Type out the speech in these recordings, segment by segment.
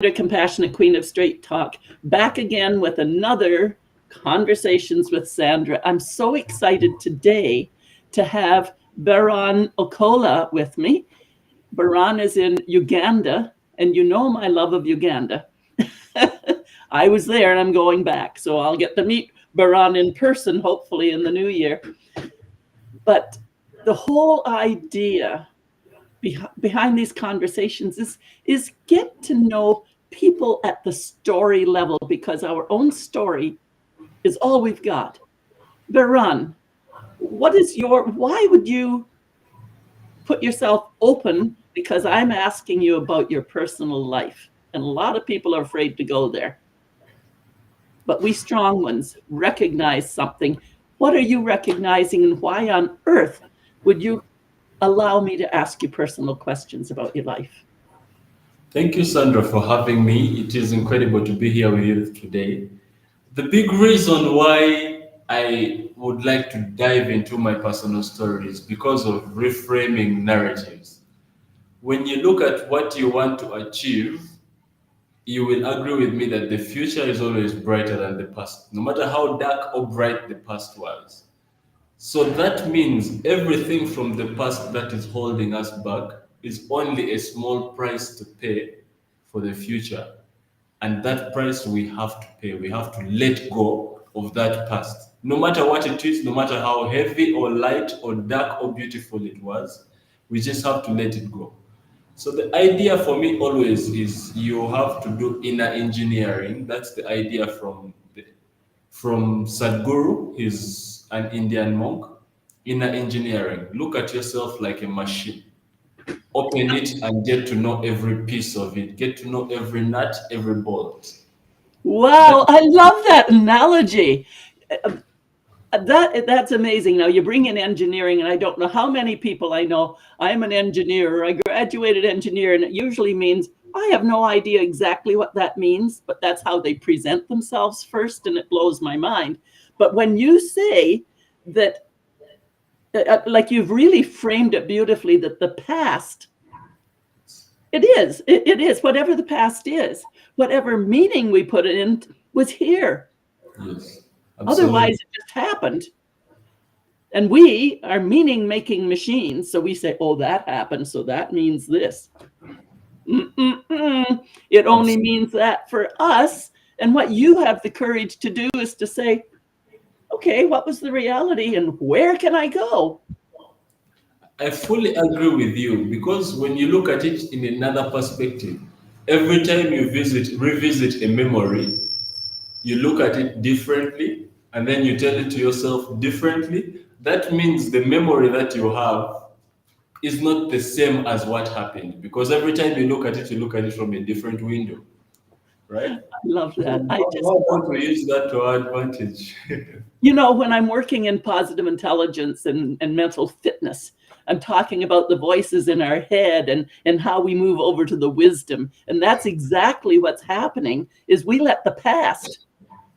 Sandra, Compassionate Queen of Straight Talk, back again with another Conversations with Sandra. I'm so excited today to have Baron Ochola with me. Baron is in Uganda, and you know my love of Uganda. I was there and I'm going back, so I'll get to meet Baron in person, hopefully in the new year. But the whole idea behind these conversations is get to know people at the story level, because our own story is all we've got. Baran, why would you put yourself open? Because I'm asking you about your personal life, and a lot of people are afraid to go there. But we strong ones recognize something. What are you recognizing, and why on earth would you allow me to ask you personal questions about your life? Thank you, Sandra, for having me. It is incredible to be here with you today. The big reason why I would like to dive into my personal story is because of reframing narratives. When you look at what you want to achieve, you will agree with me that the future is always brighter than the past, no matter how dark or bright the past was. So that means everything from the past that is holding us back is only a small price to pay for the future. And that price we have to pay. We have to let go of that past. No matter what it is, no matter how heavy or light or dark or beautiful it was, we just have to let it go. So the idea for me always is you have to do inner engineering. That's the idea from Sadhguru. He's an Indian monk. Inner engineering. Look at yourself like a machine. Open it and get to know every piece of it. Get to know every nut, every bolt. Wow, I love that analogy. That's amazing. Now you bring in engineering, and I don't know how many people I know. I'm an engineer, or I graduated engineer, and it usually means I have no idea exactly what that means, but that's how they present themselves first, and it blows my mind. But when you say that, like you've really framed it beautifully, that the past, it is whatever the past is, whatever meaning we put it in was here. Yes, Otherwise, absolutely. it just happened. And we are meaning making machines. So we say, oh, that happened. So that means this. Mm-mm-mm. It only Absolutely. means that for us. And what you have the courage to do is to say, okay, what was the reality and where can I go? I fully agree with you because when you look at it in another perspective, every time you revisit a memory, you look at it differently and then you tell it to yourself differently. That means the memory that you have is not the same as what happened because every time you look at it, you look at it from a different window, right? I love So that. I just why love don't we it. use that to our advantage? When I'm working in positive intelligence and mental fitness, I'm talking about the voices in our head and how we move over to the wisdom. And that's exactly what's happening is we let the past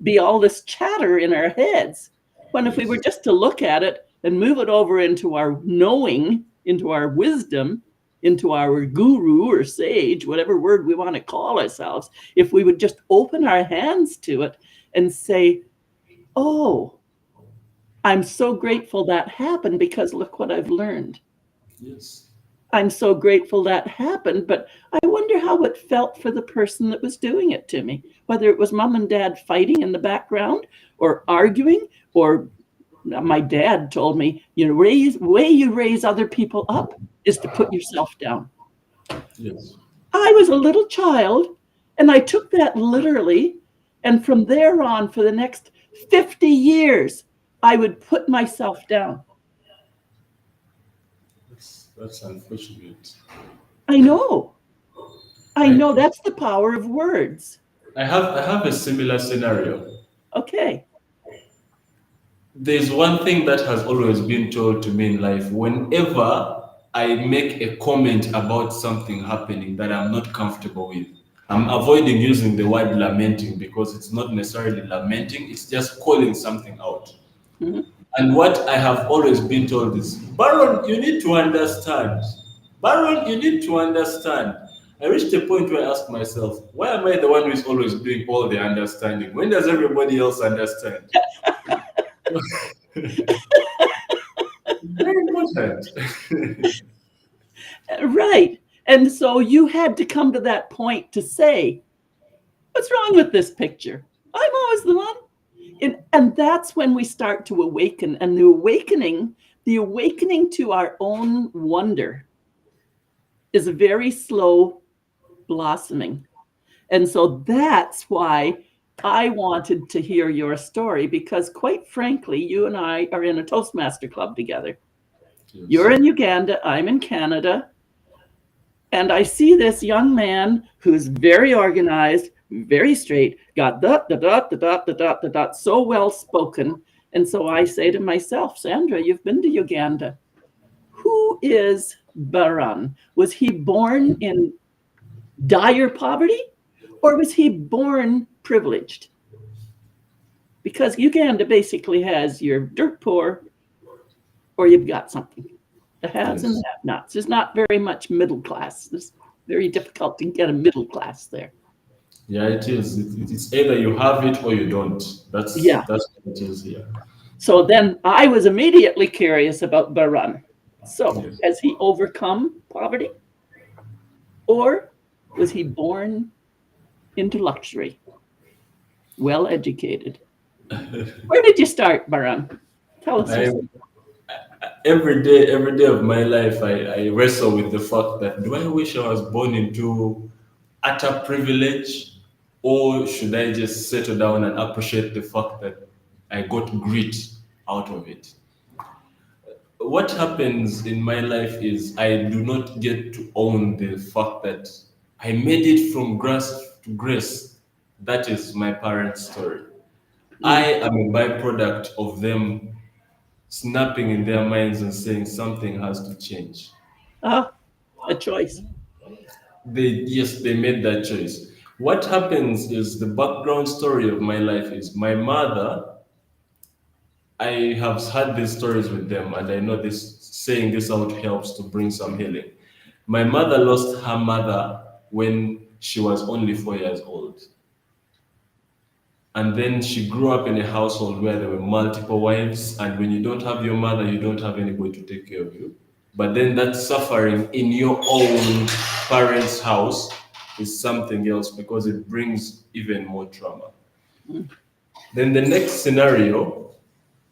be all this chatter in our heads. When if we were Yes. just to look at it and move it over into our knowing, into our wisdom, into our guru or sage, whatever word we want to call ourselves, if we would just open our hands to it and say, oh, I'm so grateful that happened because look what I've learned. Yes. I'm so grateful that happened, but I wonder how it felt for the person that was doing it to me, whether it was mom and dad fighting in the background or arguing, or my dad told me, way you raise other people up is to put yourself down. Yes. I was a little child and I took that literally. And from there on, for the next 50 years, I would put myself down. That's unfortunate. I know. I I know that's the power of words. I have a similar scenario. Okay. There's one thing that has always been told to me in life. Whenever I make a comment about something happening that I'm not comfortable with, I'm avoiding using the word lamenting because it's not necessarily lamenting, it's just calling something out. Mhm. And what I have always been told is, Baron, you need to understand. Baron, you need to understand. I reached a point where I asked myself, why am I the one who is always doing all the understanding? When does everybody else understand? Very important. Right. And so you had to come to that point to say, what's wrong with this picture? I'm always the one. And that's when we start to awaken. And the awakening to our own wonder is a very slow blossoming. And so that's why I wanted to hear your story, because quite frankly, you and I are in a Toastmaster club together. Yes. You're in Uganda, I'm in Canada. And I see this young man who's very organized, very straight, got the so well spoken. And so I say to myself, Sandra, you've been to Uganda. Who is Baran? Was he born in dire poverty, or was he born privileged? Because Uganda basically has your dirt poor or you've got something. The haves and Yes. the have-nots. There's not very much middle class. It's very difficult to get a middle class there. Yeah, it is. It's either you have it or you don't. Yeah. That's what it is here. So then I was immediately curious about Baran. So Yes. has he overcome poverty, or was he born into luxury, well educated? Where did you start, Baran? Tell us your I story. every day of my life, I wrestle with the fact that do I wish I was born into utter privilege, or should I just settle down and appreciate the fact that I got grit out of it? What happens in my life is I do not get to own the fact that I made it from grass to grace. That is my parents' story. I Mm. am a byproduct of them snapping in their minds and saying something has to change. Ah, a choice. They made that choice. What happens is the background story of my life is my mother. I have had these stories with them, and I know this saying this out helps to bring some healing. My mother lost her mother when she was only 4 years old. And then she grew up in a household where there were multiple wives, and when you don't have your mother, you don't have anybody to take care of you. But then that suffering in your own parents' house is something else because it brings even more trauma. Mm. Then the next scenario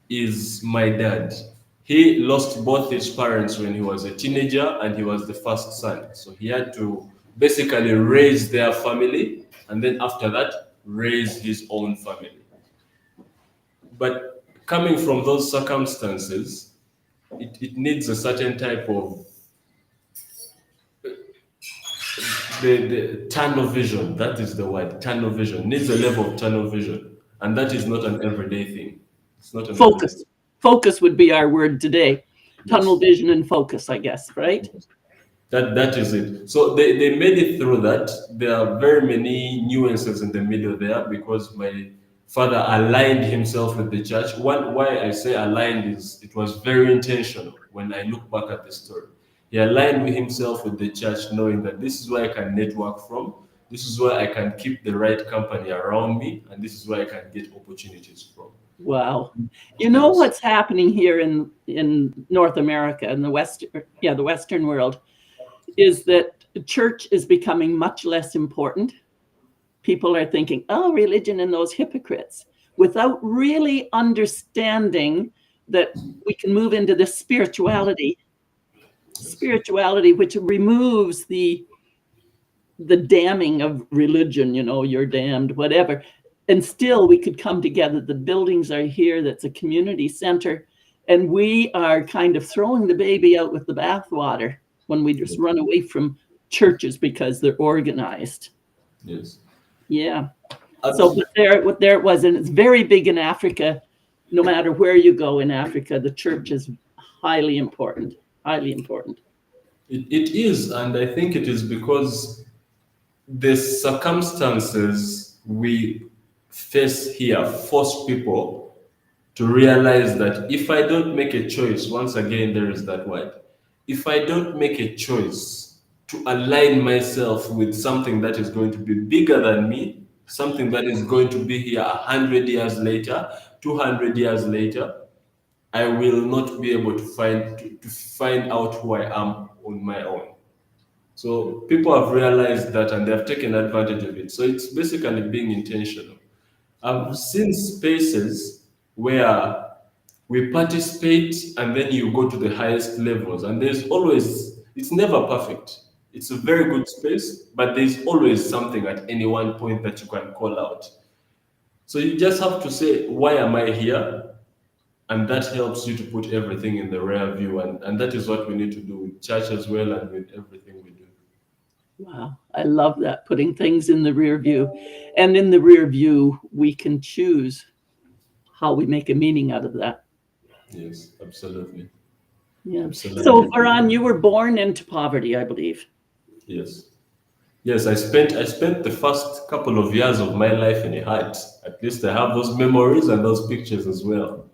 is my dad. He lost both his parents when he was a teenager and he was the first son. So he had to basically raise their family and then after that, raise his own family. But coming from those circumstances, it needs a certain type of the tunnel vision. That is the word, tunnel vision. Needs a level of tunnel vision. And that is not an everyday thing. It's not an everyday thing. Focus. Focus would be our word today. Tunnel Yes. vision and focus, I guess, right? That is it. So they made it through that. There are very many nuances in the middle there because my father aligned himself with the church. One why I say aligned is it was very intentional when I look back at the story. He aligned with himself with the church, knowing that this is where I can network from, this is where I can keep the right company around me, and this is where I can get opportunities from. Wow. You know Yes. what's happening here in North America, in the Western world, is that church is becoming much less important. People are thinking, oh, religion and those hypocrites, without really understanding that we can move into this Yes. spirituality, which removes the damning of religion, you're damned, whatever. And still we could come together. The buildings are here, that's a community center. And we are kind of throwing the baby out with the bathwater when we just run away from churches because they're organized. Yes. Yeah. So, Abs- but there it was, and it's very big in Africa. No matter where you go in Africa, the church is highly important, highly important. it is, and I think it is because the circumstances we face here force people to realize that if I don't make a choice, once again, there is that word. If I don't make a choice to align myself with something that is going to be bigger than me, something that is going to be here 100 years later, 200 years later. I will not be able to find out who I am on my own. So people have realized that and they have taken advantage of it. So it's basically being intentional. I've seen spaces where we participate and then you go to the highest levels, and there's always, it's never perfect. It's a very good space, but there's always something at any one point that you can call out. So you just have to say, why am I here? And that helps you to put everything in the rear view. And that is what we need to do with church as well and with everything we do. Wow, I love that, putting things in the rear view. And in the rear view, we can choose how we make a meaning out of that. Yes, absolutely. Yeah. So, Absolutely. Farhan, you were born into poverty, I believe. Yes. Yes, I spent the first couple of years of my life in a hut. At least I have those memories and those pictures as well.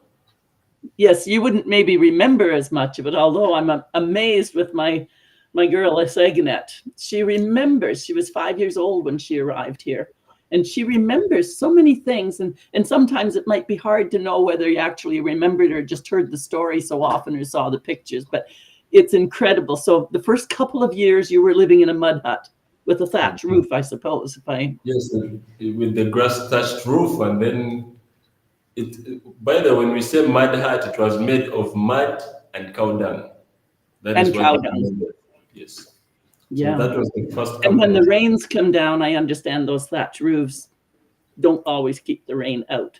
Yes, you wouldn't maybe remember as much of it, although I'm amazed with my girl Eseganet. She remembers. She was 5 years old when she arrived here, and she remembers so many things. And sometimes it might be hard to know whether you actually remembered or just heard the story so often or saw the pictures. But it's incredible. So the first couple of years you were living in a mud hut with a thatch roof, I suppose. If I Yes, with the grass thatched roof, and then by the way, when we say mud hut, it was made of mud and cow dung. That is and what cow it dung. was. Yes. So Yeah. that was the first And when couple the of. rains come down, I understand those thatch roofs don't always keep the rain out.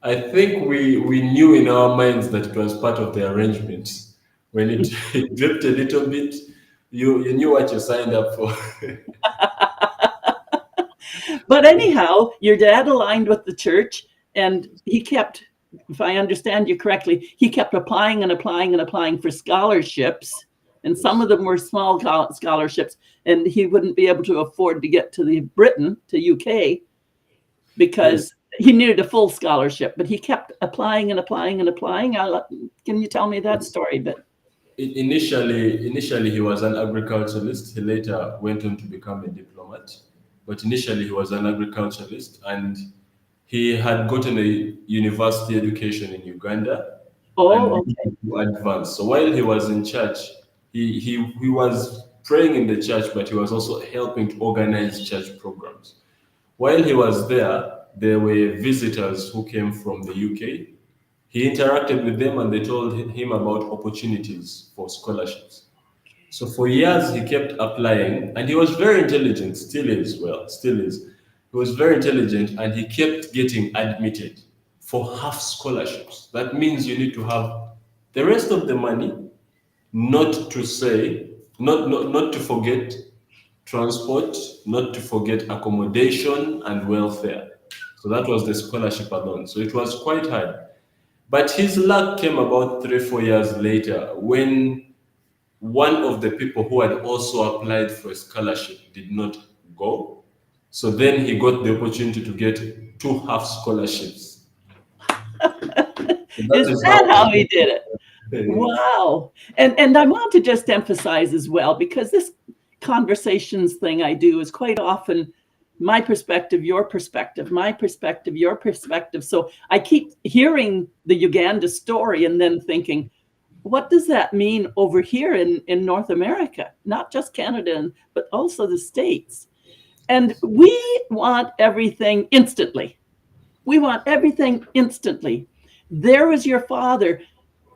I think we knew in our minds that it was part of the arrangement. When it, it dripped a little bit, you knew what you signed up for. But anyhow, your dad aligned with the church, and he kept, if I understand you correctly, he kept applying and applying and applying for scholarships. And some Yes. of them were small scholarships, and he wouldn't be able to afford to get to the Britain, to UK, Yes. because he needed a full scholarship. But he kept applying and applying and applying. Can you tell me that Yes. story? But Initially, he was an agriculturalist. He later went on to become a diplomat. But initially, he was an agriculturalist, and he had gotten a university education in Uganda and oh, okay. began to advance. So while he was in church, he was praying in the church, but he was also helping to organize church programs. While he was there were visitors who came from the UK. He interacted with them and they told him about opportunities for scholarships. So for years he kept applying and he was very intelligent, still is, well, still is. He was very intelligent and he kept getting admitted for half scholarships. That means you need to have the rest of the money, not to say, not to forget transport, not to forget accommodation and welfare. So that was the scholarship alone. So it was quite hard. But his luck came about 3, 4 years later when one of the people who had also applied for a scholarship did not go. So then he got the opportunity to get two half scholarships. So that Is is that how how he did it? it. Wow. And I want to just emphasize as well, because this conversations thing I do is quite often my perspective, your perspective, my perspective, your perspective. So I keep hearing the Uganda story and then thinking, what does that mean over here in North America? Not just Canada, but also the States. And we want everything instantly. We want everything instantly. There was your father,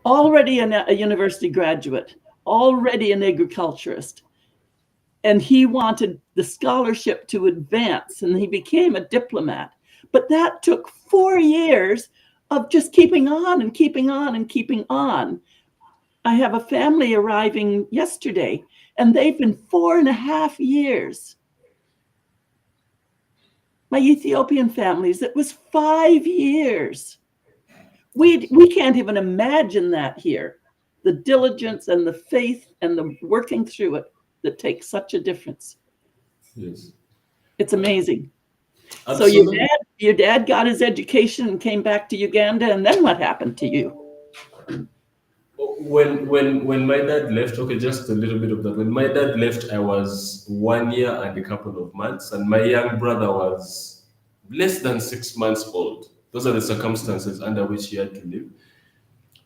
already a university graduate, already an agriculturist, and he wanted the scholarship to advance, and he became a diplomat. But that took 4 years of just keeping on and keeping on and keeping on. I have a family arriving yesterday, and they've been 4.5 years. My Ethiopian families, it was 5 years. We can't even imagine that here. The diligence and the faith and the working through it that takes such a difference. Yes. It's amazing. So Absolutely. your dad got his education and came back to Uganda, and then what happened to you? When my dad left, okay, just a little bit of that. When my dad left, I was 1 year and a couple of months, and my young brother was less than 6 months old. Those are the circumstances under which he had to live.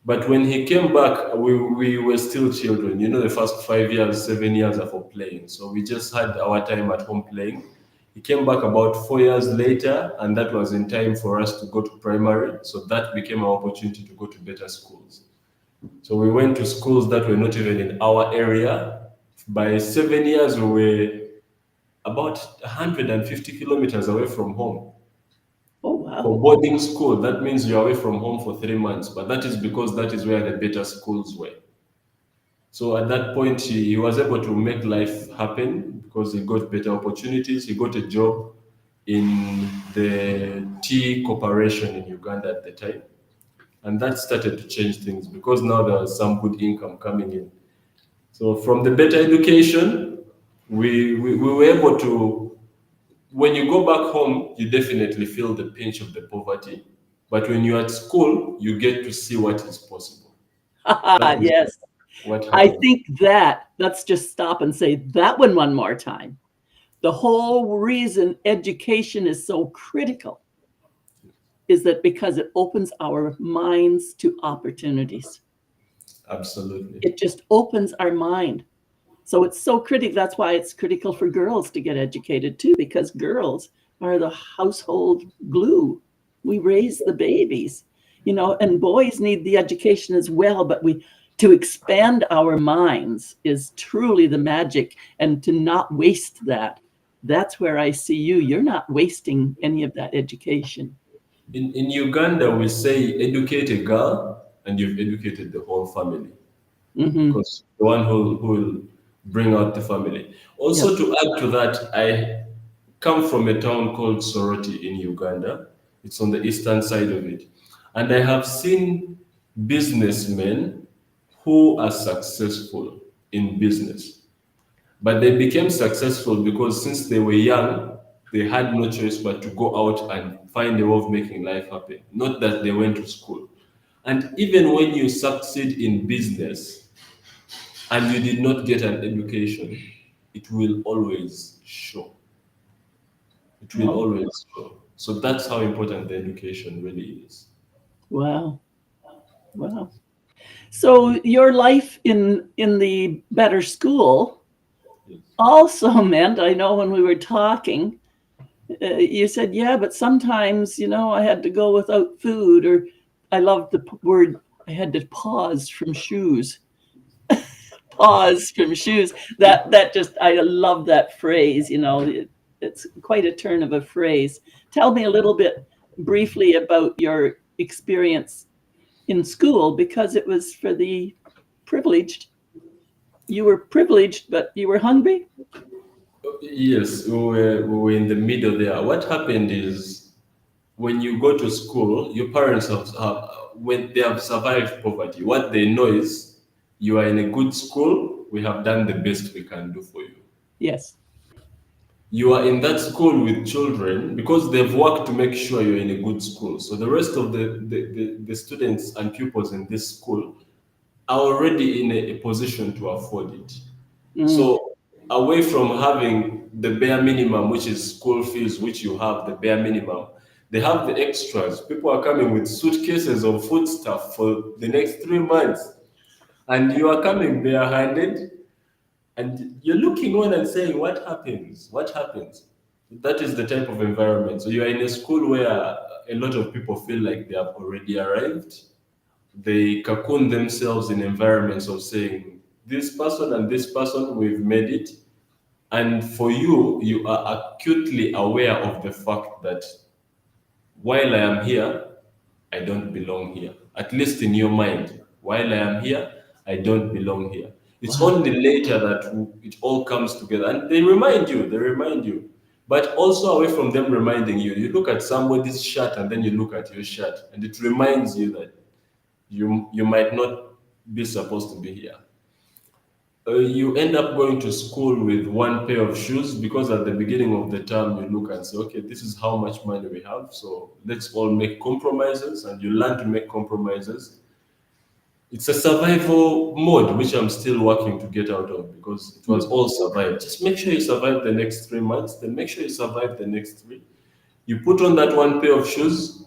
But when he came back, we were still children. You know, the first 5 years, 7 years are for playing. So we just had our time at home playing. He came back about 4 years later, and that was in time for us to go to primary. So that became our opportunity to go to better schools. So we went to schools that were not even in our area. By 7 years, we were about 150 kilometers away from home. Oh, For wow. boarding school, that means you're away from home for 3 months, but that is because that is where the better schools were. So at that point, he was able to make life happen because he got better opportunities. He got a job in the tea corporation in Uganda at the time. And that started to change things because now there was some good income coming in. So from the better education, we were able to, when you go back home, you definitely feel the pinch of the poverty. But when you're at school, you get to see what is possible. That is Yes. what I happened. think that, let's just stop and say that one more time. The whole reason education is so critical is that because it opens our minds to opportunities. Absolutely. It just opens our mind. So it's so critical. That's why it's critical for girls to get educated too, because girls are the household glue. We raise the babies, and boys need the education as well. But to expand our minds is truly the magic, and to not waste that. That's where I see you. You're not wasting any of that education. In Uganda, we say educate a girl and you've educated the whole family Hmm. because the one who will bring out the family. Yep. Also, to add to that, I come from a town called Soroti in Uganda. It's on the eastern side of it. And I have seen businessmen who are successful in business. But they became successful because since they were young, they had no choice but to go out and find a way of making life happen. Not that they went to school. And even when you succeed in business and you did not get an education, it will always show. It will Oh, always show. So that's how important the education really is. wow. Wow. So your life in the better school Yes. also meant, I know when we were talking, you said, yeah, but sometimes, I had to go without food, or I love the word, I had to pause from shoes. Pause from shoes. That just, I love that phrase. It's quite a turn of a phrase. Tell me a little bit briefly about your experience in school, because it was for the privileged. You were privileged, but you were hungry. Yes, we were in the middle there. What happened is when you go to school, your parents have when they have survived poverty, what they know is you are in a good school, we have done the best we can do for you. Yes. You are in that school with children because they've worked to make sure you're in a good school. So the rest of the students and pupils in this school are already in a position to afford it. Mm. So away from having the bare minimum, which is school fees, which you have the bare minimum, they have the extras. People are coming with suitcases of food stuff for the next 3 months, and you are coming barehanded, and you're looking on and saying, "What happens? What happens?" That is the type of environment. So you are in a school where a lot of people feel like they have already arrived. They cocoon themselves in environments of saying, this person and this person, we've made it. And for you, you are acutely aware of the fact that while I am here, I don't belong here. At least in your mind, while I am here, I don't belong here. It's Wow. only later that it all comes together. And they remind you. But also away from them reminding you, you look at somebody's shirt and then you look at your shirt, and it reminds you that you might not be supposed to be here. You end up going to school with one pair of shoes because at the beginning of the term you look and say, okay, this is how much money we have, so let's all make compromises, and you learn to make compromises. it's a survival mode which I'm still working to get out of because it was all survive. Just make sure you survive the next 3 months, then make sure you survive the next three. You put on that one pair of shoes.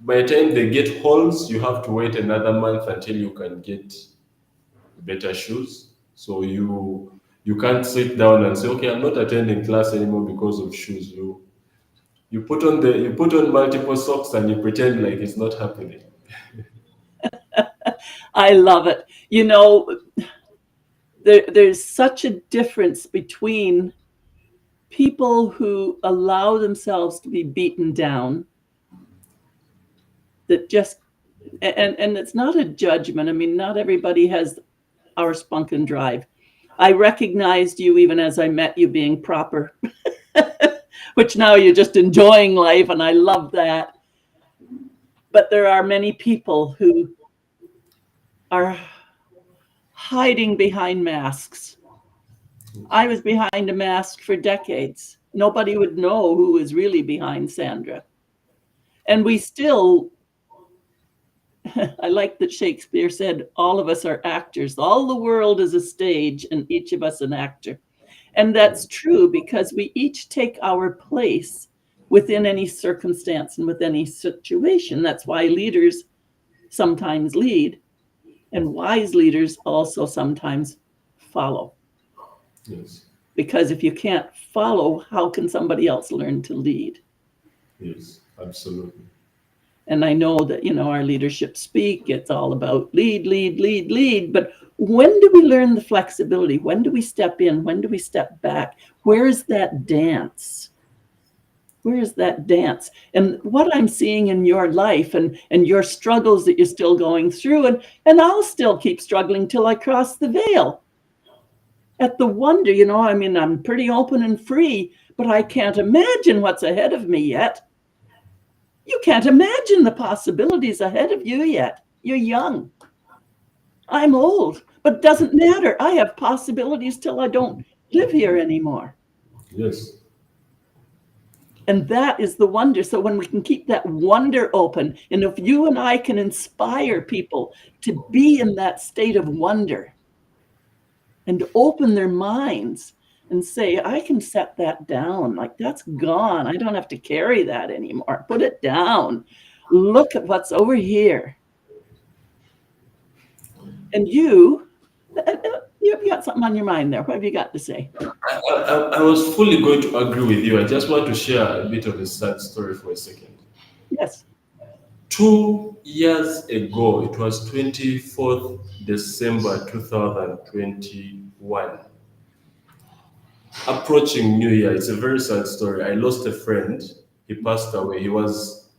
By the time they get holes, you have to wait another month until you can get better shoes. So you can't sit down and say, okay, I'm not attending class anymore because of shoes. You put on multiple socks and you pretend like it's not happening. I love it. There's such a difference between people who allow themselves to be beaten down, that just, and it's not a judgment. I mean, not everybody has our spunk and drive. I recognized you even as I met you being proper, which now you're just enjoying life, and I love that. But there are many people who are hiding behind masks. I was behind a mask for decades. Nobody would know who was really behind Sandra. And we still, I like that Shakespeare said, all of us are actors. All the world is a stage and each of us an actor. And that's true because we each take our place within any circumstance and with any situation. That's why leaders sometimes lead, and wise leaders also sometimes follow. Yes. Because if you can't follow, how can somebody else learn to lead? Yes, absolutely. And I know that, our leadership speak, it's all about lead, lead, lead, lead. But when do we learn the flexibility? When do we step in? When do we step back? Where's that dance? Where's that dance? And what I'm seeing in your life and your struggles that you're still going through, and I'll still keep struggling till I cross the veil. At the wonder, I mean, I'm pretty open and free, but I can't imagine what's ahead of me yet. You can't imagine the possibilities ahead of you yet. You're young. I'm old, but it doesn't matter. I have possibilities till I don't live here anymore. Yes. And that is the wonder. So when we can keep that wonder open, and if you and I can inspire people to be in that state of wonder and open their minds and say, I can set that down. Like, that's gone. I don't have to carry that anymore. Put it down. Look at what's over here. And you've got something on your mind there. What have you got to say? I was fully going to agree with you. I just want to share a bit of a sad story for a second. Yes. 2 years ago, it was 24th December 2021. Approaching New Year, it's a very sad story. I lost a friend. He passed away. He was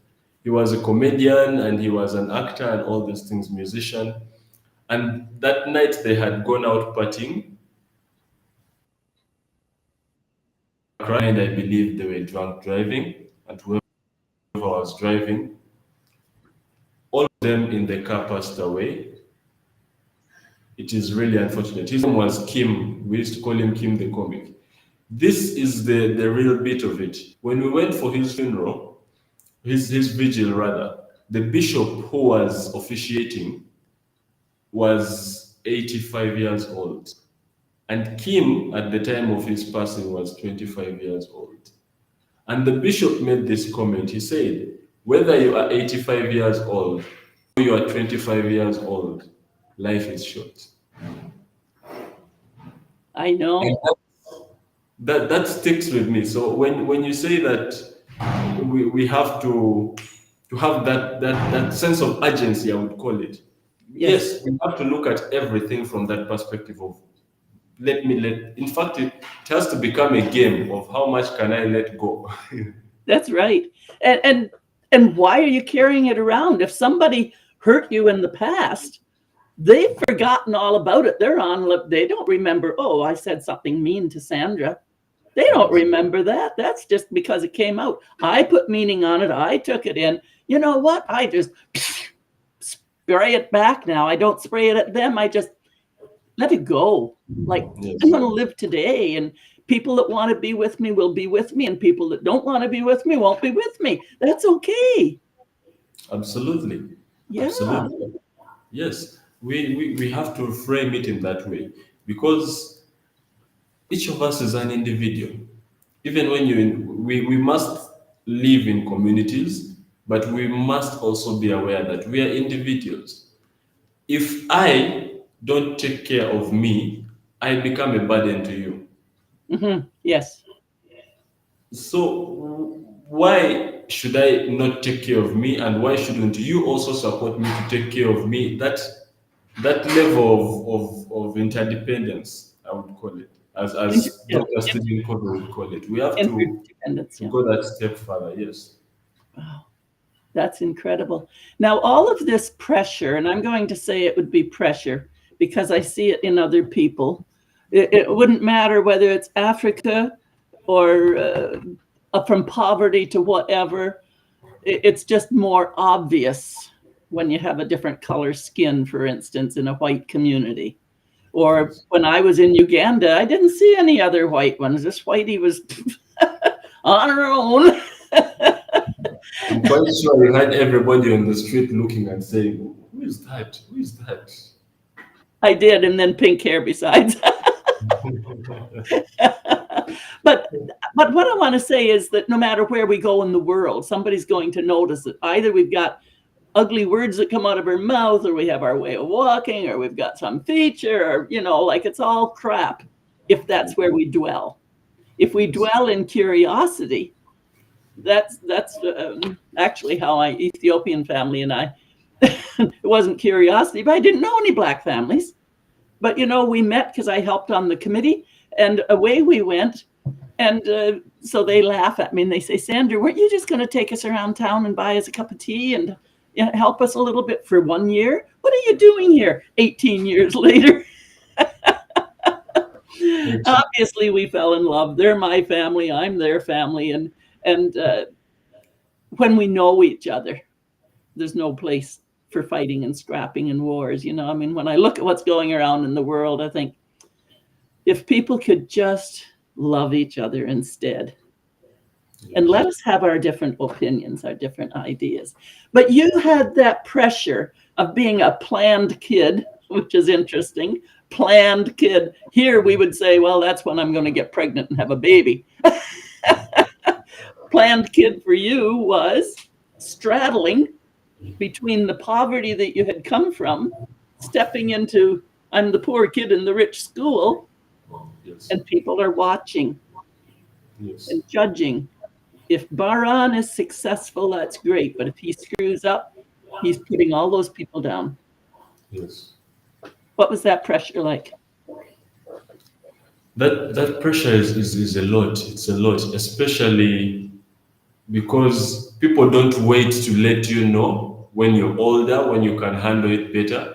a comedian and he was an actor and all these things, musician. And that night they had gone out partying. And I believe they were drunk driving, and whoever was driving, all of them in the car passed away. It is really unfortunate. His name was Kim. We used to call him Kim the comic. This is the real bit of it. When we went for his funeral, his vigil rather, the bishop who was officiating was 85 years old. And Kim, at the time of his passing, was 25 years old. And the bishop made this comment. He said, whether you are 85 years old or you are 25 years old, life is short. I know. And that sticks with me. So when you say that we have to have that sense of urgency, I would call it. Yes, we have to look at everything from that perspective of in fact it has to become a game of how much can I let go. That's right. And why are you carrying it around? If somebody hurt you in the past, they've forgotten all about it. They don't remember, oh, I said something mean to Sandra. They don't remember that. That's just because it came out. I put meaning on it. I took it in. You know what? I just spray it back now. I don't spray it at them. I just let it go. Like, Yes. I'm going to live today, and people that want to be with me will be with me, and people that don't want to be with me won't be with me. That's okay. Absolutely. Yeah. Absolutely. Yes, we have to frame it in that way because each of us is an individual. Even when we must live in communities, but we must also be aware that we are individuals. If I don't take care of me, I become a burden to you. Yes. So why should I not take care of me, and why shouldn't you also support me to take care of me? That level of interdependence, I would call it, as Yeah. Dr. Stephen Covey would call it. We have Interdependence. to Yeah. go that step further. Yes. Wow. That's incredible. Now, all of this pressure, and I'm going to say it would be pressure because I see it in other people. It wouldn't matter whether it's Africa or from poverty to whatever. It's just more obvious when you have a different color skin, for instance, in a white community. Or Yes. when I was in Uganda, I didn't see any other white ones. This whitey was on her own. I'm quite sure you had everybody on the street looking and saying, "Who is that? Who is that?" I did, and then pink hair besides. but but what I want to say is that no matter where we go in the world, somebody's going to notice it. Either we've got ugly words that come out of our mouth, or we have our way of walking, or we've got some feature, or like it's all crap if that's where we dwell. If we Yes. dwell in curiosity, that's actually how I Ethiopian family and I. It wasn't curiosity, but I didn't know any black families. But we met because I helped on the committee, and away we went. And so they laugh at me and they say, "Sandra, weren't you just going to take us around town and buy us a cup of tea and help us a little bit for 1 year? What are you doing here 18 years later?" Yes. Obviously, we fell in love. They're my family, I'm their family, and when we know each other, there's no place for fighting and scrapping and wars. I mean, when I look at what's going around in the world, I think if people could just love each other instead and let Yes. us have our different opinions, our different ideas. But you had that pressure of being a planned kid, which is interesting. Planned kid. Here we would say, well, that's when I'm going to get pregnant and have a baby. Planned kid for you was straddling between the poverty that you had come from, stepping into, I'm the poor kid in the rich school, Yes. and people are watching Yes. and judging. If Baran is successful, that's great. But if he screws up, he's putting all those people down. Yes. What was that pressure like? That pressure is a lot. It's a lot, especially because people don't wait to let you know when you're older, when you can handle it better.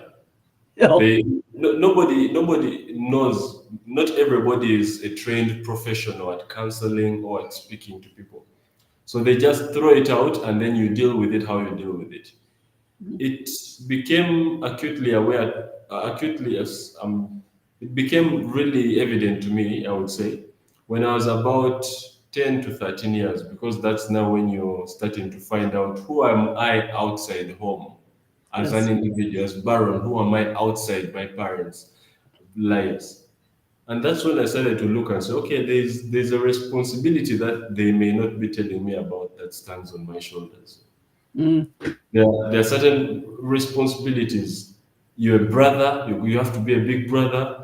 Oh, They nobody knows. Not everybody is a trained professional at counseling or at speaking to people. So they just throw it out, and then you deal with it how you deal with it. It became acutely as it became really evident to me, I would say, when I was about 10 to 13 years, because that's now when you're starting to find out, who am I outside home as an yes. individual, as Baron, who am I outside my parents' lives? And that's when I started to look and say, okay, there's a responsibility that they may not be telling me about that stands on my shoulders. Mm, There are certain responsibilities. You're a brother, you have to be a big brother.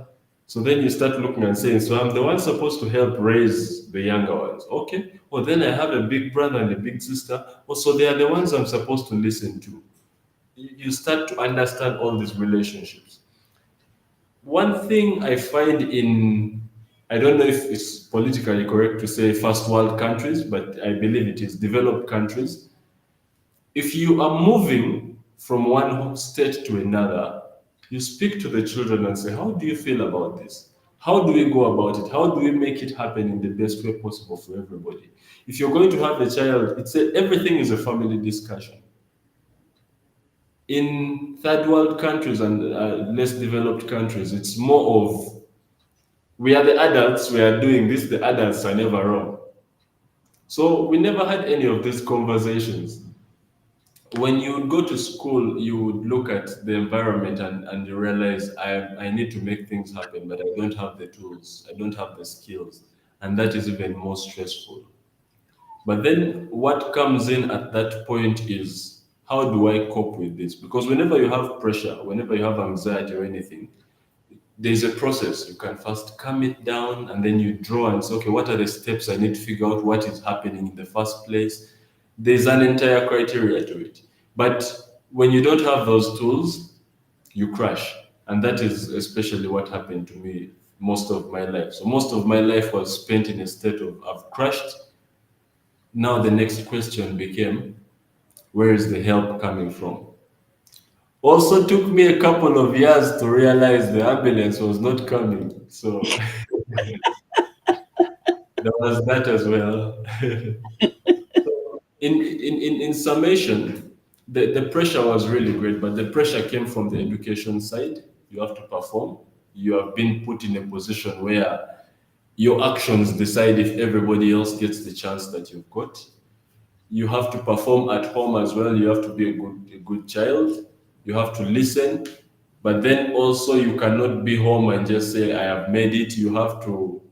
So then you start looking and saying, so I'm the one supposed to help raise the younger ones. Okay. Well, then I have a big brother and a big sister. Oh, so they are the ones I'm supposed to listen to. You start to understand all these relationships. One thing I find in, I don't know if it's politically correct to say first world countries, but I believe it is developed countries. If you are moving from one state to another, you speak to the children and say, how do you feel about this? How do we go about it? How do we make it happen in the best way possible for everybody? If you're going to have a child, everything is a family discussion. In third world countries and less developed countries, it's more of, we are the adults, we are doing this, the adults are never wrong. So we never had any of these conversations. when you would go to school, you would look at the environment and you realize I need to make things happen, but I don't have the tools, I don't have the skills, and that is even more stressful. But then what comes in at that point is how do I cope with this? Because whenever you have pressure, whenever you have anxiety or anything, there's a process. You can first calm it down and then you draw and say, okay, what are the steps I need to figure out what is happening in the first place? There's an entire criteria to it. But when you don't have those tools, you crash. And that is especially what happened to me most of my life. So most of my life was spent in a state of I've crashed. Now the next question became, where is the help coming from? Also took me a couple of years to realize the ambulance was not coming. So there was that as well. In summation, the pressure was really great, but the pressure came from the education side. You have to perform. You have been put in a position where your actions decide if everybody else gets the chance that you've got. You have to perform at home as well. You have to be a good child. You have to listen. But then also you cannot be home and just say, I have made it. You have to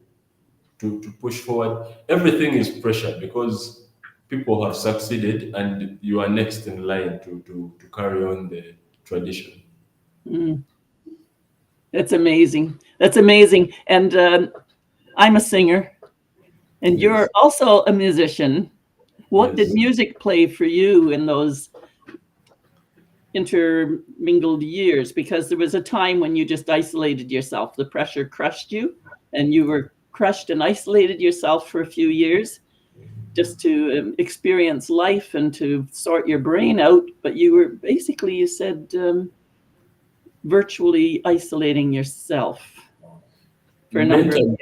push forward. Everything is pressure because people have succeeded and you are next in line to carry on the tradition. Mm, that's amazing. That's amazing. And I'm a singer, and you're Yes. also a musician. What did Yes. music play for you in those intermingled years? Because there was a time when you just isolated yourself. The pressure crushed you, and you were crushed and isolated yourself for a few years just to experience life and to sort your brain out. But you were basically, you said, virtually isolating yourself for a number of Mentally,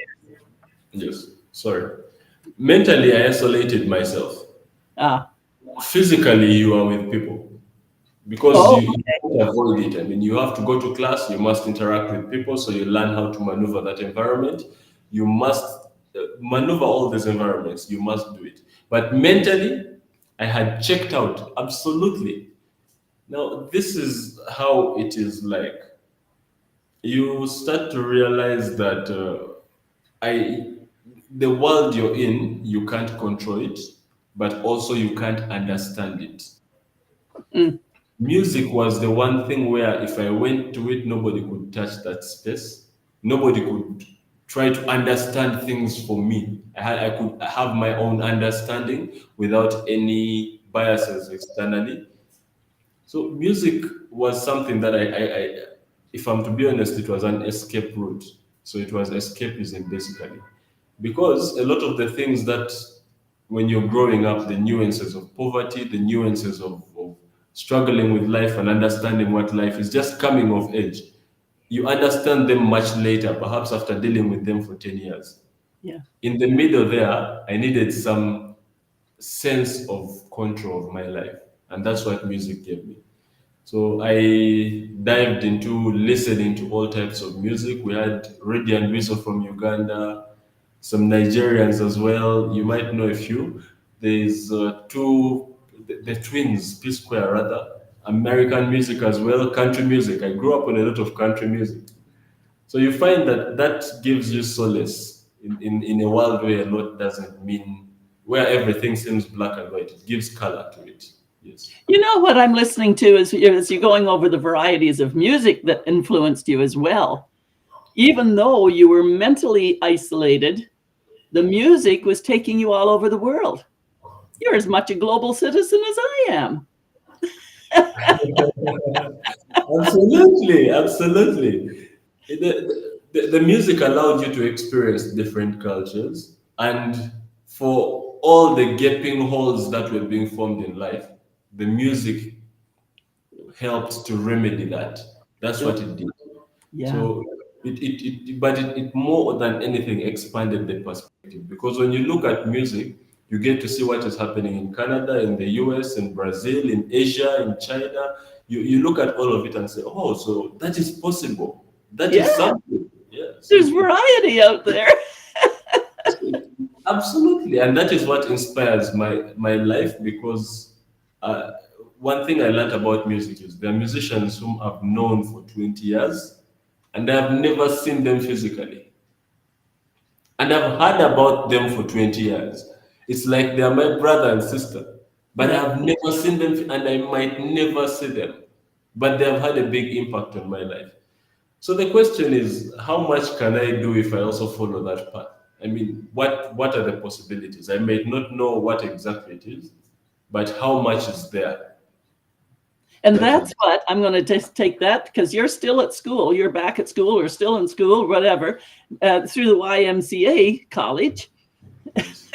yes. Sorry. Mentally, I isolated myself. ah. Physically, you are with people because Oh, you can't avoid it. I mean, you have to go to class, you must interact with people, so you learn how to maneuver that environment. You must maneuver all these environments, you must do it. But mentally, I had checked out absolutely. Now, this is how it is like. You start to realize that I the world you're in, you can't control it, but also you can't understand it. mm, Music was the one thing where if I went to it, nobody could touch that space. Nobody could try to understand things for me. I could have my own understanding without any biases externally. So music was something that if I'm to be honest, it was an escape route. So it was escapism basically, because a lot of the things that when you're growing up, the nuances of poverty, the nuances of struggling with life and understanding what life is, just coming of age. You understand them much later, perhaps after dealing with them for 10 years. yeah. In the middle there, I needed some sense of control of my life. And that's what music gave me. So I dived into listening to all types of music. We had Radiant Weasel from Uganda, some Nigerians as well. You might know a few. There's the twins, P Square rather, American music as well, country music. I grew up on a lot of country music. So you find that that gives you solace in a world where a lot doesn't mean, where everything seems black and white. It gives color to it. Yes. You know what I'm listening to as you're going over the varieties of music that influenced you as well. Even though you were mentally isolated, the music was taking you all over the world. You're as much a global citizen as I am. Absolutely, absolutely. The music allowed you to experience different cultures, and for all the gaping holes that were being formed in life, the music helped to remedy that. That's what it did. Yeah. So it more than anything expanded the perspective, because when you look at music, you get to see what is happening in Canada, in the US, in Brazil, in Asia, in China. You look at all of it and say, oh, so that is possible. That Yeah. is something. Yeah. So There's variety out there. absolutely, and that is what inspires my life because. one thing I learned about music is there are musicians whom I've known for 20 years and I've never seen them physically. And I've heard about them for 20 years. It's like they are my brother and sister, but Right. I've never seen them and I might never see them. But they have had a big impact on my life. So the question is, how much can I do if I also follow that path? I mean, what are the possibilities? I may not know what exactly it is, but how much is there? And That that's is what I'm going to just take that because you're still at school, you're back at school or still in school, whatever, through the YMCA college, yes.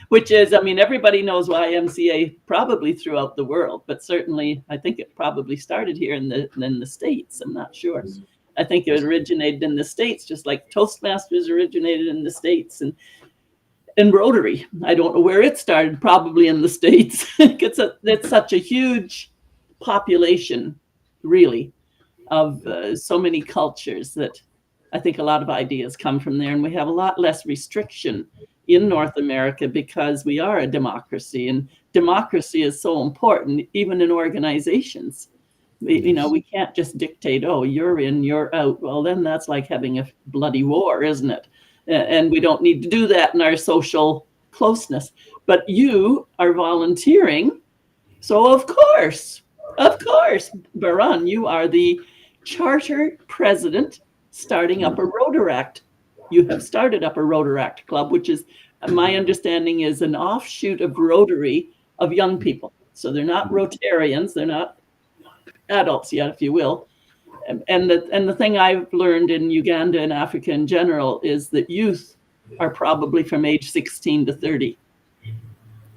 which is, I mean, everybody knows YMCA probably throughout the world, but certainly I think it probably started here in the States. I'm not sure. Yes. I think it Yes. originated in the States, just like Toastmasters originated in the States and Rotary. I don't know where it started, probably in the States. It's such a huge population, really, of so many cultures that I think a lot of ideas come from there. And we have a lot less restriction in North America because we are a democracy. And democracy is so important, even in organizations. Yes. We can't just dictate, oh, you're in, you're out. Well, then that's like having a bloody war, isn't it? And we don't need to do that in our social closeness. But you are volunteering. So, of course, Baran, you are the charter president starting up a Rotaract. You have started up a Rotaract club, which is, my understanding, is an offshoot of Rotary of young people. So they're not Rotarians, they're not adults yet, if you will. And the thing I've learned in Uganda and Africa in general is that youth are probably from age 16 to 30.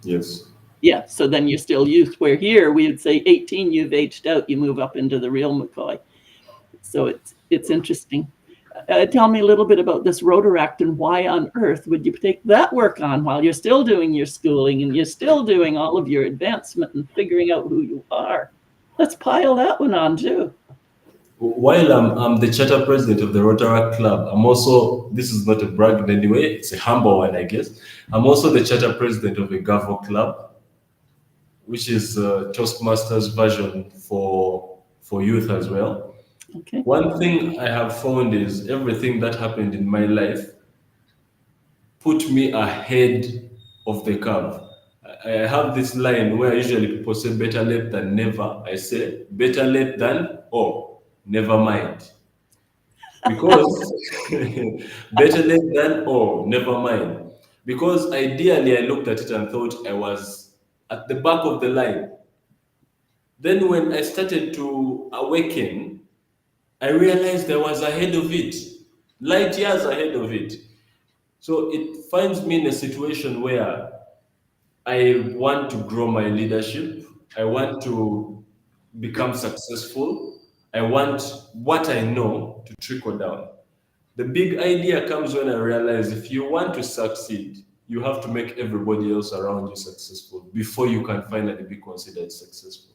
Yes. Yeah, so then you're still youth. Where here we would say 18, you've aged out, you move up into the real McCoy. So it's interesting. Tell me a little bit about this Rotaract and why on earth would you take that work on while you're still doing your schooling and you're still doing all of your advancement and figuring out who you are? Let's pile that one on too. While I'm the charter president of the Rotaract Club, I'm also, this is not a brag in any way, it's a humble one, I guess. I'm also the charter president of a Gavo Club, which is Toastmasters version for youth as well. Okay. One thing I have found is everything that happened in my life put me ahead of the curve. I have this line where usually people say better late than never. I say better late than never mind. Because better late than never mind. Because ideally I looked at it and thought I was at the back of the line. Then when I started to awaken, I realized I was ahead of it, light years ahead of it. So it finds me in a situation where I want to grow my leadership. I want to become successful. I want what I know to trickle down. The big idea comes when I realize if you want to succeed, you have to make everybody else around you successful before you can finally be considered successful.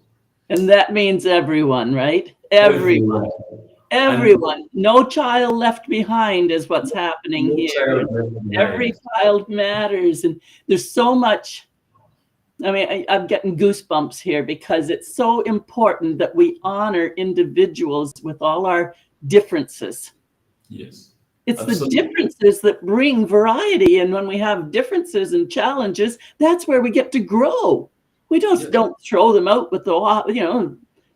And that means everyone, right? Everyone. Everyone. And Everyone. No child left behind is what's happening no here. child left Every behind. child matters. And there's so much. I mean, I'm getting goosebumps here because it's so important that we honor individuals with all our differences. Yes, It's the absolutely. differences that bring variety. And when we have differences and challenges, that's where we get to grow. We just Yes. don't throw them out with the water.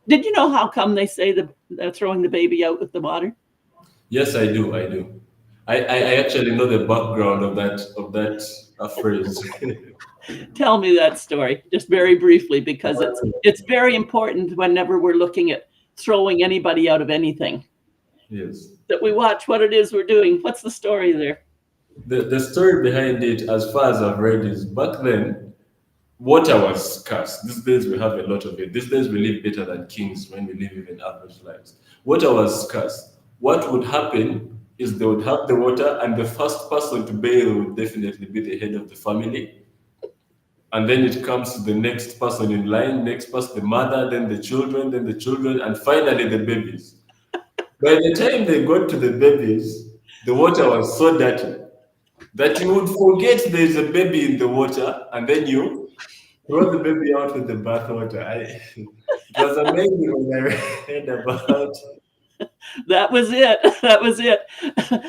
Did you know how come they say they're throwing the baby out with the water? Yes, I do. I do. I actually know the background of that phrase. Tell me that story just very briefly because it's very important whenever we're looking at throwing anybody out of anything Yes. that we watch what it is we're doing. What's the story there? The story behind it, as far as I've read, is back then water was scarce. These days we have a lot of it. These days we live better than kings when we live even average lives. Water was scarce. What would happen is they would have the water, and the first person to bail would definitely be the head of the family. And then it comes to the next person in line, next person, the mother, then the children, and finally the babies. By the time they got to the babies, the water was so dirty that you would forget there's a baby in the water, and then throw the baby out with the bathwater. It was amazing when I read about. That was it. That was it.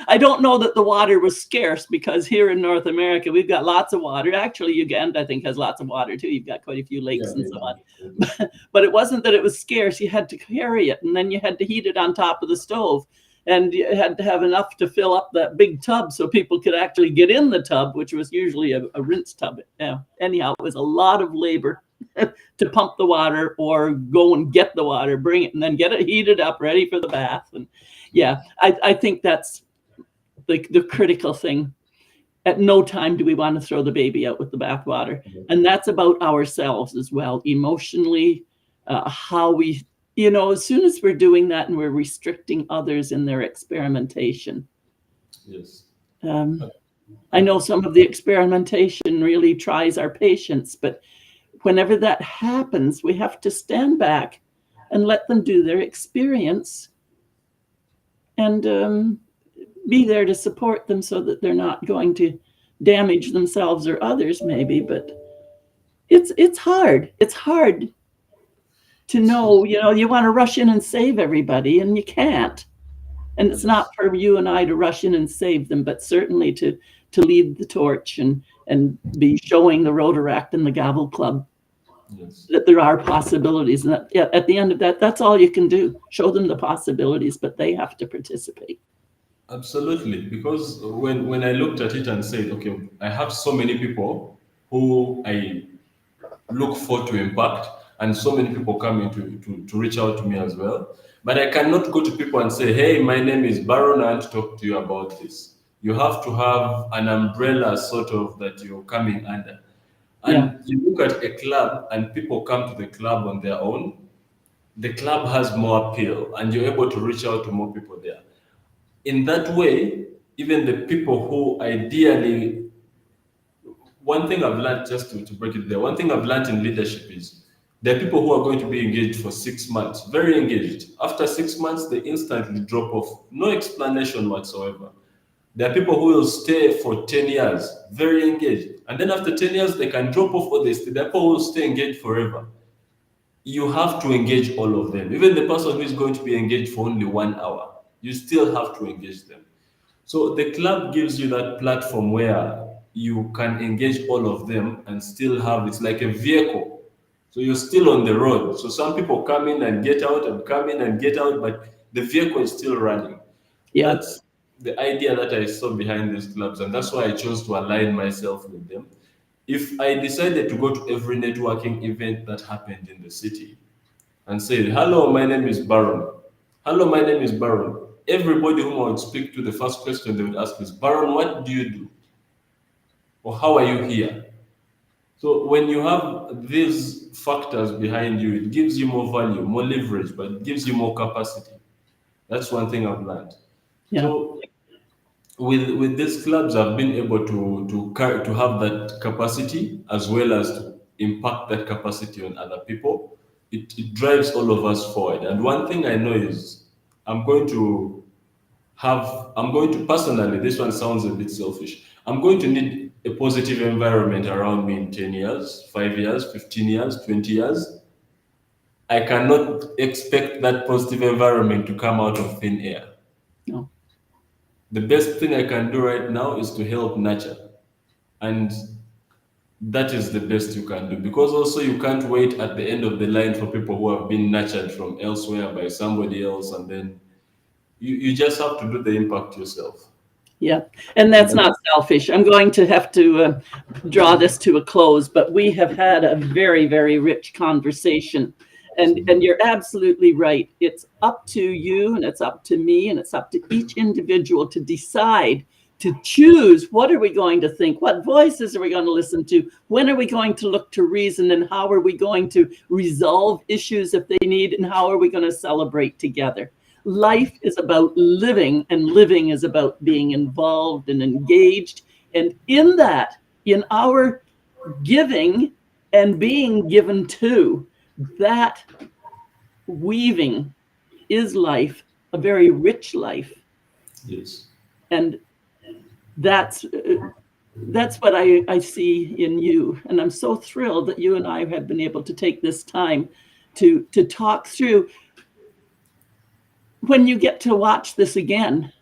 I don't know that the water was scarce, because here in North America, we've got lots of water. Actually, Uganda, I think, has lots of water too. You've got quite a few Yeah, lakes and they so do. They do. on. But it wasn't that it was scarce. You had to carry it, and then you had to heat it on top of the stove. And you had to have enough to fill up that big tub so people could actually get in the tub, which was usually a rinse tub. Anyhow, it was a lot of labor to pump the water or go and get the water, bring it, and then get it heated up, ready for the bath. And yeah, I think that's the critical thing. At no time do we want to throw the baby out with the bathwater. And that's about ourselves as well, emotionally, how we, as soon as we're doing that and we're restricting others in their experimentation. Yes. I know some of the experimentation really tries our patience, but whenever that happens, we have to stand back and let them do their experience, and be there to support them so that they're not going to damage themselves or others, maybe. But it's hard. It's hard to know, you want to rush in and save everybody, and you can't. And it's not for you and I to rush in and save them, but certainly to lead the torch and be showing the Rotaract and the Gavel Club that there are possibilities. And that, at the end of that, that's all you can do. Show them the possibilities, but they have to participate. Absolutely, because when I looked at it and said, okay, I have so many people who I look for to impact, and so many people coming to reach out to me as well. But I cannot go to people and say, hey, my name is Baron, I want to talk to you about this. You have to have an umbrella sort of that you're coming under. And you look at a club and people come to the club on their own, the club has more appeal and you're able to reach out to more people there. In that way, even the people who ideally, one thing I've learned, just to break it there, one thing I've learned in leadership is there are people who are going to be engaged for 6 months, very engaged. After 6 months, they instantly drop off, no explanation whatsoever. There are people who will stay for 10 years, very engaged. And then after 10 years, they can drop off all this. There are people who will stay engaged forever. You have to engage all of them. Even the person who is going to be engaged for only 1 hour, you still have to engage them. So the club gives you that platform where you can engage all of them and still have, it's like a vehicle. So you're still on the road. So some people come in and get out and come in and get out, but the vehicle is still running. Yeah. That's the idea that I saw behind these clubs. And that's why I chose to align myself with them. If I decided to go to every networking event that happened in the city and say, hello, my name is Baron. Hello, my name is Baron. Everybody whom I would speak to, the first question they would ask is, Baron, what do you do? Or how are you here? So when you have these factors behind you, it gives you more value, more leverage, but it gives you more capacity. That's one thing I've learned. Yeah. So with these clubs, I've been able to have that capacity as well as to impact that capacity on other people. It drives all of us forward. And one thing I know is I'm going to personally, this one sounds a bit selfish. I'm going to need a positive environment around me in 10 years, 5 years, 15 years, 20 years. I cannot expect that positive environment to come out of thin air. No. The best thing I can do right now is to help nurture. And that is the best you can do, because also you can't wait at the end of the line for people who have been nurtured from elsewhere by somebody else, and then you just have to do the impact yourself. Yeah, and that's not selfish. I'm going to have to draw this to a close, but we have had a very, very rich conversation. And you're absolutely right. It's up to you, and it's up to me, and it's up to each individual to decide, to choose, what are we going to think? What voices are we going to listen to? When are we going to look to reason? And how are we going to resolve issues if they need? And how are we going to celebrate together? Life is about living, and living is about being involved and engaged. And in that, in our giving and being given to, that weaving is life, a very rich life. Yes. And that's That's what I see in you. And I'm so thrilled that you and I have been able to take this time to talk through. When you get to watch this again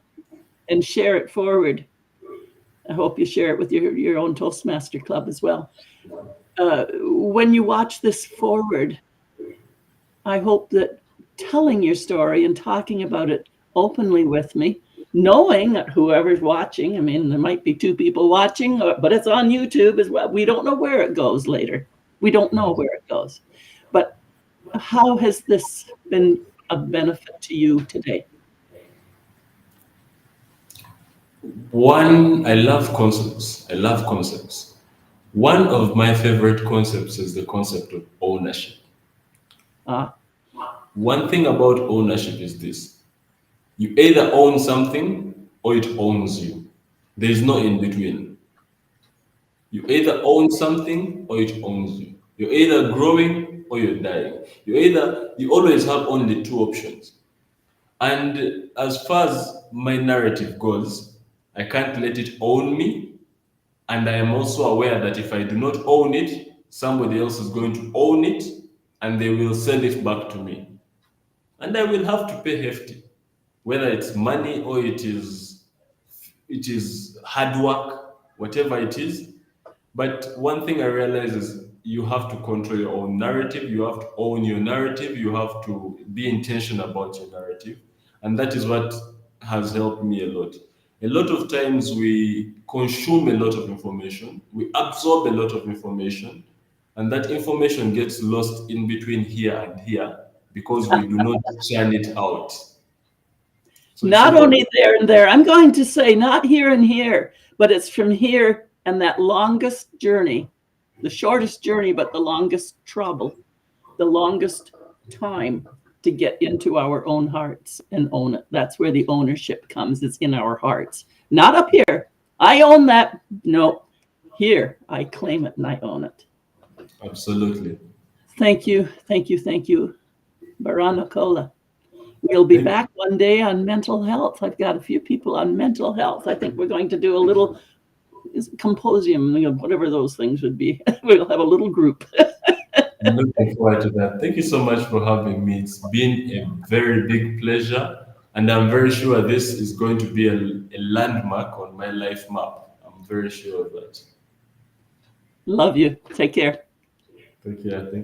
and share it forward, I hope you share it with your own Toastmaster club as well. When you watch this forward, I hope that telling your story and talking about it openly with me, knowing that whoever's watching, I mean, there might be two people watching, but it's on YouTube as well. We don't know where it goes later. We don't know where it goes. But how has this been of benefit to you today? One, I love concepts. I love concepts. One of my favorite concepts is the concept of ownership. Uh, One thing about ownership is this: you either own something or it owns you. There is no in between. You either own something or it owns you. You're either growing or you're dying. You always have only two options. And as far as my narrative goes, I can't let it own me. And I am also aware that if I do not own it, somebody else is going to own it and they will sell it back to me. And I will have to pay hefty, whether it's money or it is hard work, whatever it is. But one thing I realize is you have to control your own narrative. You have to own your narrative. You have to be intentional about your narrative. And that is what has helped me a lot. A lot of times we consume a lot of information, we absorb a lot of information, and that information gets lost in between here and here because we do not churn it out. So it's Not important. only there and there, I'm going to say not here and here, but it's from here and that longest journey, the shortest journey, but the longest trouble, the longest time to get into our own hearts and own it. That's where the ownership comes. It's in our hearts, not up here. I own that. No, here I claim it and I own it. Absolutely. Thank you, thank you, thank you, Baranacola. We'll be Thank back one day on mental health. I've got a few people on mental health. I think we're going to do a little composium, whatever those things would be. We'll have a little group. I'm looking forward to that. Thank you so much for having me. It's been a very big pleasure, and I'm very sure this is going to be a landmark on my life map. I'm very sure of that. Love you. Take care. Take care. Thank